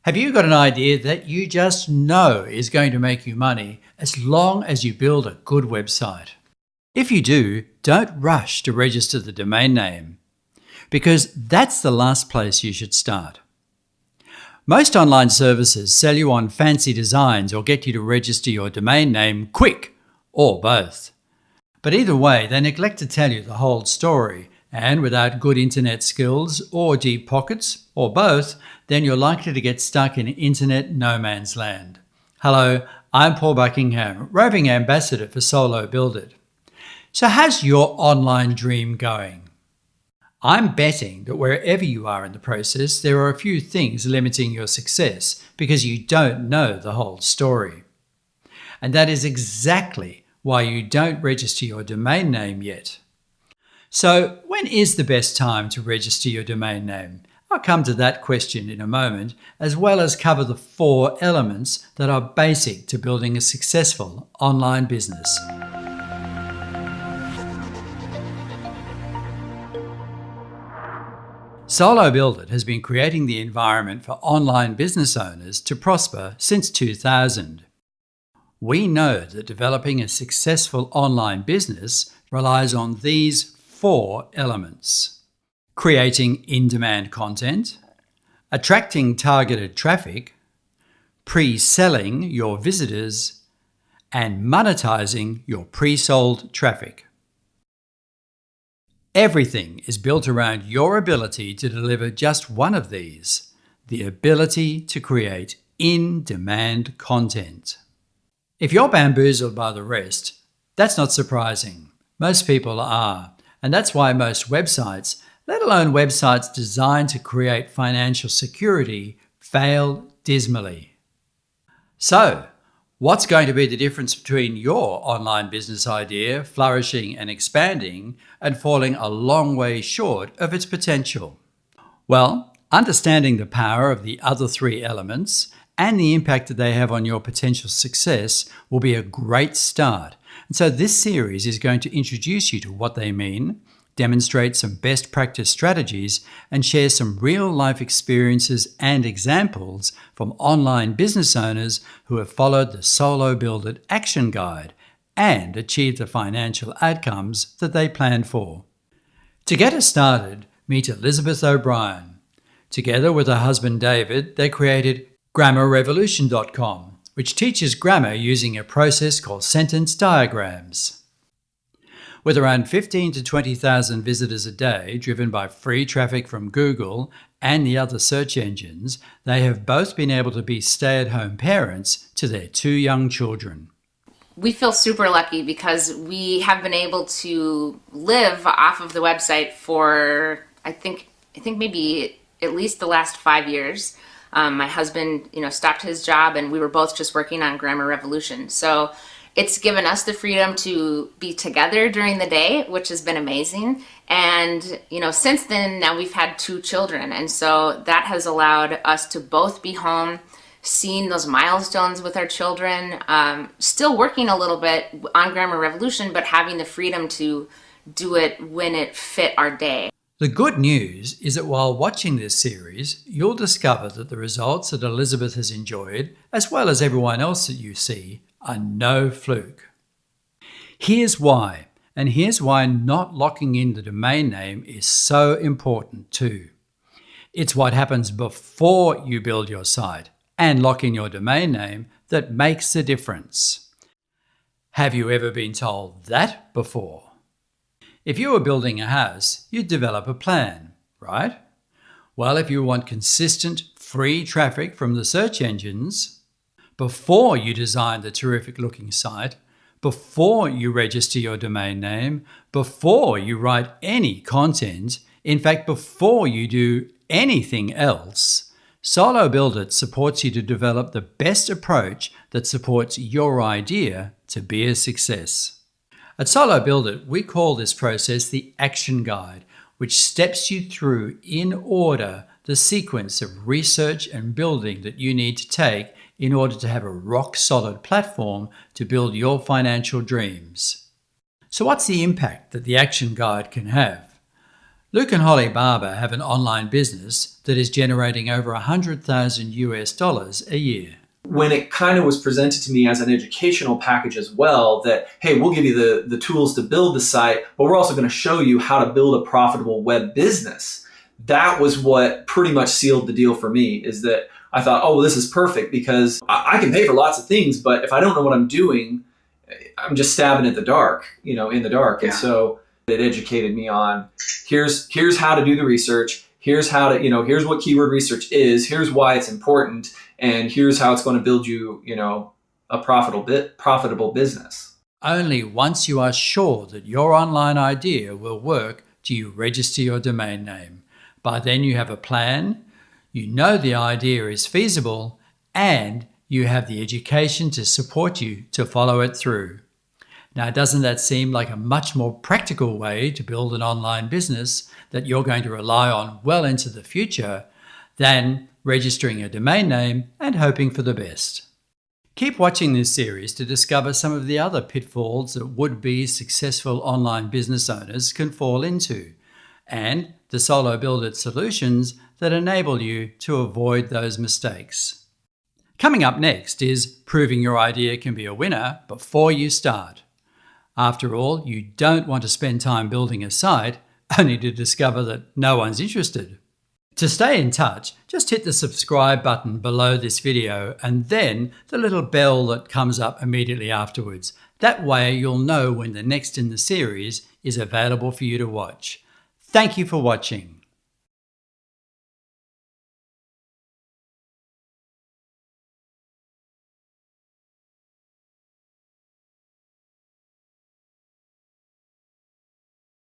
Have you got an idea that you just know is going to make you money as long as you build a good website? If you do, don't rush to register the domain name, because that's the last place you should start. Most online services sell you on fancy designs or get you to register your domain name quick, or both. But either way, they neglect to tell you the whole story, and without good internet skills or deep pockets, or both, then you're likely to get stuck in internet no man's land. Hello, I'm Paul Buckingham, roving ambassador for Solo Build It. So how's your online dream going? I'm betting that wherever you are in the process, there are a few things limiting your success because you don't know the whole story. And that is exactly why you don't register your domain name yet. So when is the best time to register your domain name? I'll come to that question in a moment, as well as cover the 4 elements that are basic to building a successful online business. Solo Build It has been creating the environment for online business owners to prosper since 2000. We know that developing a successful online business relies on these 4 elements: creating in-demand content, attracting targeted traffic, pre-selling your visitors, and monetizing your pre-sold traffic. Everything is built around your ability to deliver just one of these: the ability to create in-demand content. If you're bamboozled by the rest, that's not surprising. Most people are, and that's why most websites, let alone websites designed to create financial security, fail dismally. So, what's going to be the difference between your online business idea flourishing and expanding and falling a long way short of its potential? Well, understanding the power of the other 3 elements and the impact that they have on your potential success will be a great start. And so this series is going to introduce you to what they mean, demonstrate some best practice strategies, and share some real-life experiences and examples from online business owners who have followed the Solo Build It action guide and achieved the financial outcomes that they planned for. To get us started, meet Elizabeth OBrien. Together with her husband David, they created grammarrevolution.com, which teaches grammar using a process called sentence diagrams. With around 15 to 20,000 visitors a day driven by free traffic from Google and the other search engines, they have both been able to be stay-at-home parents to their 2 young children. We feel super lucky because we have been able to live off of the website for, I think maybe at least the last 5 years. My husband, stopped his job and we were both just working on Grammar Revolution. So it's given us the freedom to be together during the day, which has been amazing. And, since then, now we've had 2 children. And so that has allowed us to both be home, seeing those milestones with our children, still working a little bit on Grammar Revolution, but having the freedom to do it when it fit our day. The good news is that while watching this series, you'll discover that the results that Elizabeth has enjoyed, as well as everyone else that you see, are no fluke. Here's why, and here's why not locking in the domain name is so important too. It's what happens before you build your site and lock in your domain name that makes the difference. Have you ever been told that before? If you were building a house, you'd develop a plan, right? Well, if you want consistent, free traffic from the search engines, before you design the terrific-looking site, before you register your domain name, before you write any content, in fact, before you do anything else, Solo Build It supports you to develop the best approach that supports your idea to be a success. At Solo Build It, we call this process the action guide, which steps you through in order the sequence of research and building that you need to take in order to have a rock-solid platform to build your financial dreams. So what's the impact that the action guide can have? Luke and Holly Barber have an online business that is generating over $100,000 a year. When it kind of was presented to me as an educational package as well, that, hey, we'll give you the tools to build the site, but we're also going to show you how to build a profitable web business. That was what pretty much sealed the deal for me, is that I thought, oh, well, this is perfect, because I can pay for lots of things, but if I don't know what I'm doing, I'm just stabbing at the dark, in the dark. Yeah. And so it educated me on here's how to do the research. Here's how to, here's what keyword research is. Here's why it's important. And here's how it's going to build you, a profitable business. Only once you are sure that your online idea will work do you register your domain name. By then you have a plan, you know the idea is feasible, and you have the education to support you to follow it through. Now, doesn't that seem like a much more practical way to build an online business that you're going to rely on well into the future than registering a domain name and hoping for the best? Keep watching this series to discover some of the other pitfalls that would-be successful online business owners can fall into, and the solo build-it solutions that enable you to avoid those mistakes. Coming up next is proving your idea can be a winner before you start. After all, you don't want to spend time building a site only to discover that no one's interested. To stay in touch, just hit the subscribe button below this video and then the little bell that comes up immediately afterwards. That way you'll know when the next in the series is available for you to watch. Thank you for watching.